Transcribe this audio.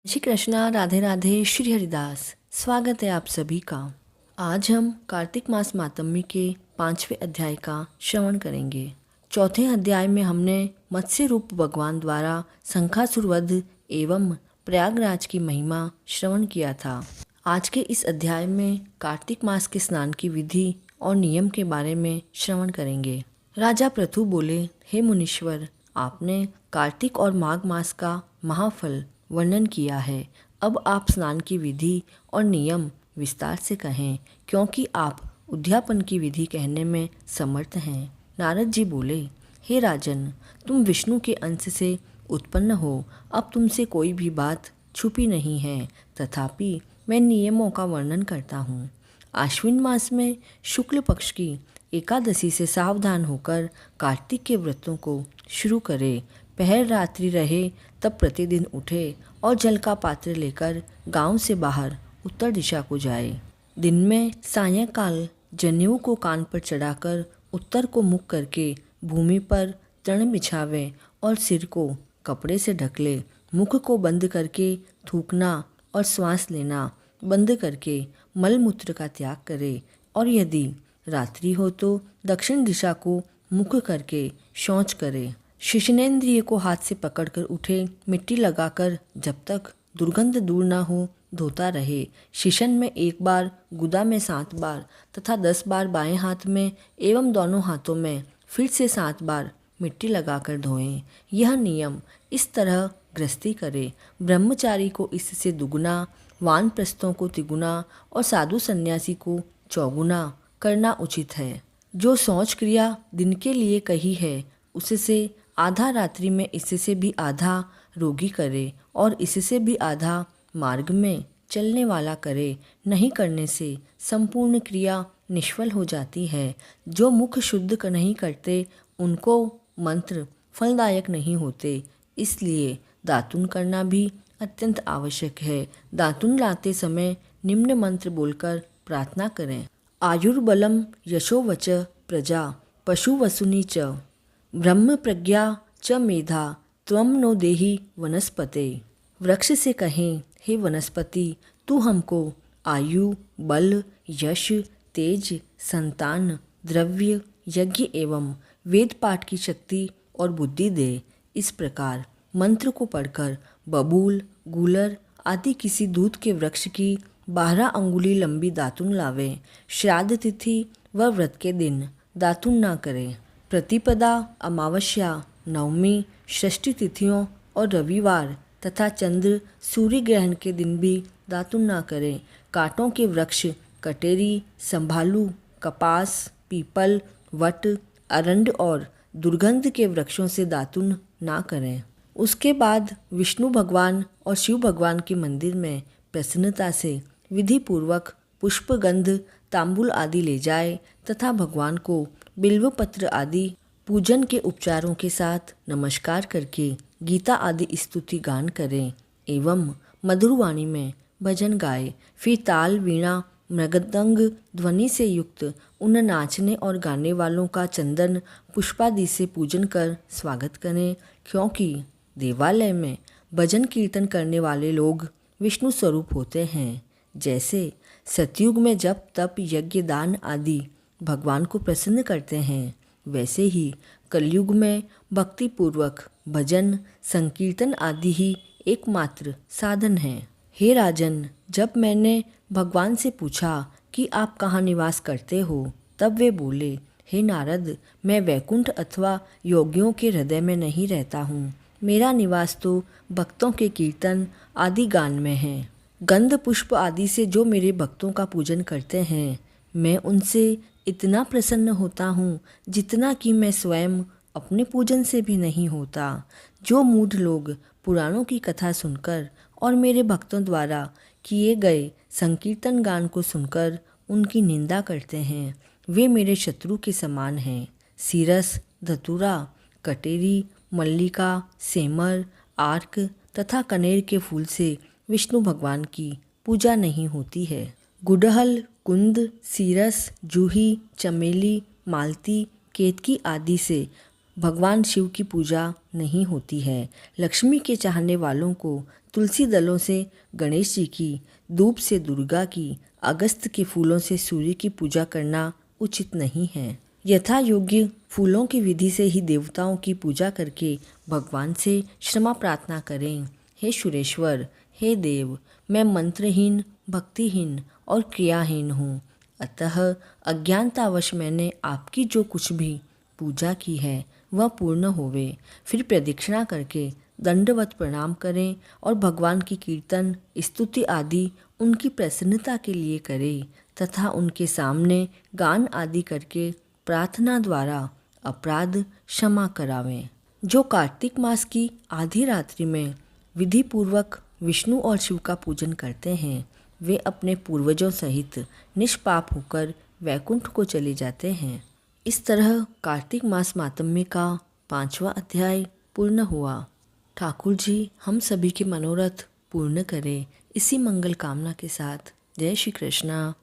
श्री कृष्णा, राधे राधे, श्री हरिदास। स्वागत है आप सभी का। आज हम कार्तिक मास मातम्य के 5वें अध्याय का श्रवण करेंगे। चौथे अध्याय में हमने मत्स्य रूप भगवान द्वारा शंखासुर वध एवं प्रयागराज की महिमा श्रवण किया था। आज के इस अध्याय में कार्तिक मास के स्नान की विधि और नियम के बारे में श्रवण करेंगे। राजा पृथु बोले, हे मुनीश्वर, आपने कार्तिक और माघ मास का महाफल वर्णन किया है। अब आप स्नान की विधि और नियम विस्तार से कहें, क्योंकि आप उद्यापन की विधि कहने में समर्थ हैं। नारद जी बोले, हे राजन, तुम विष्णु के अंश से उत्पन्न हो। अब तुमसे कोई भी बात छुपी नहीं है, तथापि मैं नियमों का वर्णन करता हूँ। आश्विन मास में शुक्ल पक्ष की एकादशी से सावधान होकर कार्तिक के व्रतों को शुरू करें। पहर रात्रि रहे तब प्रतिदिन उठे और जल का पात्र लेकर गांव से बाहर उत्तर दिशा को जाए। दिन में सायंकाल जनेऊ को कान पर चढ़ाकर उत्तर को मुख करके भूमि पर तृण बिछावे और सिर को कपड़े से ढक ले। मुख को बंद करके थूकना और श्वास लेना बंद करके मल मूत्र का त्याग करे, और यदि रात्रि हो तो दक्षिण दिशा को मुख करके शौच करे। शिशनेन्द्रिय को हाथ से पकड़कर उठे, मिट्टी लगाकर जब तक दुर्गंध दूर ना हो धोता रहे। शिशन में 1 बार, गुदा में 7 बार तथा 10 बार बाएं हाथ में एवं दोनों हाथों में फिर से 7 बार मिट्टी लगाकर धोएं। यह नियम इस तरह गृहस्थी करे। ब्रह्मचारी को इससे दुगुना, वानप्रस्थों को तिगुना और साधु सन्यासी को चौगुना करना उचित है। जो शौच क्रिया दिन के लिए कही है, उससे आधा रात्रि में, इससे भी आधा रोगी करे और इससे भी आधा मार्ग में चलने वाला करे। नहीं करने से संपूर्ण क्रिया निष्फल हो जाती है। जो मुख शुद्ध नहीं करते, उनको मंत्र फलदायक नहीं होते। इसलिए दातुन करना भी अत्यंत आवश्यक है। दातुन लाते समय निम्न मंत्र बोलकर प्रार्थना करें। आयुर्बलम यशोवच प्रजा पशुवसुनी च ब्रह्म प्रज्ञा च मेधा त्वम नो देहि वनस्पते। वृक्ष से कहें, हे वनस्पति, तू हमको आयु, बल, यश, तेज, संतान, द्रव्य, यज्ञ एवं वेद पाठ की शक्ति और बुद्धि दे। इस प्रकार मंत्र को पढ़कर बबूल, गूलर आदि किसी दूध के वृक्ष की 12 अंगुली लंबी दातुन लावे। श्राद्ध तिथि व व्रत के दिन दातुन ना करें। प्रतिपदा, अमावस्या, नवमी, षष्ठी तिथियों और रविवार तथा चंद्र सूर्य ग्रहण के दिन भी दातुन ना करें। कांटों के वृक्ष कटेरी, संभालू, कपास, पीपल, वट, अरंड और दुर्गंध के वृक्षों से दातुन ना करें। उसके बाद विष्णु भगवान और शिव भगवान के मंदिर में प्रसन्नता से विधि पूर्वक पुष्प, गंध, तांबुल आदि ले जाए तथा भगवान को बिल्व पत्र आदि पूजन के उपचारों के साथ नमस्कार करके गीता आदि स्तुति गान करें एवं मधुरवाणी में भजन गाए। फिर ताल, वीणा, मृदंग ध्वनि से युक्त उन नाचने और गाने वालों का चंदन पुष्पादि से पूजन कर स्वागत करें, क्योंकि देवालय में भजन कीर्तन करने वाले लोग विष्णु स्वरूप होते हैं। जैसे सतयुग में जप, तप, यज्ञ, दान आदि भगवान को प्रसन्न करते हैं, वैसे ही कलयुग में भक्ति पूर्वक भजन, संकीर्तन आदि ही एकमात्र साधन है। हे राजन, जब मैंने भगवान से पूछा कि आप कहाँ निवास करते हो, तब वे बोले, हे नारद, मैं वैकुंठ अथवा योगियों के हृदय में नहीं रहता हूँ। मेरा निवास तो भक्तों के कीर्तन आदि गान में है। गंध पुष्प आदि से जो मेरे भक्तों का पूजन करते हैं, मैं उनसे इतना प्रसन्न होता हूँ जितना कि मैं स्वयं अपने पूजन से भी नहीं होता। जो मूढ़ लोग पुराणों की कथा सुनकर और मेरे भक्तों द्वारा किए गए संकीर्तन गान को सुनकर उनकी निंदा करते हैं, वे मेरे शत्रु के समान हैं। सीरस, धतूरा, कटेरी, मल्लिका, सेमर, आर्क तथा कनेर के फूल से विष्णु भगवान की पूजा नहीं होती है। गुड़हल, कुंद, सीरस, जूही, चमेली, मालती, केतकी आदि से भगवान शिव की पूजा नहीं होती है। लक्ष्मी के चाहने वालों को तुलसी दलों से गणेश जी की, धूप से दुर्गा की, अगस्त के फूलों से सूर्य की पूजा करना उचित नहीं है। यथा योग्य फूलों की विधि से ही देवताओं की पूजा करके भगवान से क्षमा प्रार्थना करें। हे सुरेश्वर, हे देव, मैं मंत्रहीन, भक्तिहीन और क्रियाहीन हूँ, अतः अज्ञानतावश मैंने आपकी जो कुछ भी पूजा की है वह पूर्ण होवे। फिर प्रदक्षिणा करके दंडवत प्रणाम करें और भगवान की कीर्तन, स्तुति आदि उनकी प्रसन्नता के लिए करें तथा उनके सामने गान आदि करके प्रार्थना द्वारा अपराध क्षमा करावें। जो कार्तिक मास की आधी रात्रि में विधि पूर्वक विष्णु और शिव का पूजन करते हैं वे अपने पूर्वजों सहित निष्पाप होकर वैकुंठ को चले जाते हैं। इस तरह कार्तिक मास मातम्य का 5वां अध्याय पूर्ण हुआ। ठाकुर जी हम सभी के मनोरथ पूर्ण करें, इसी मंगल कामना के साथ। जय श्री कृष्णा।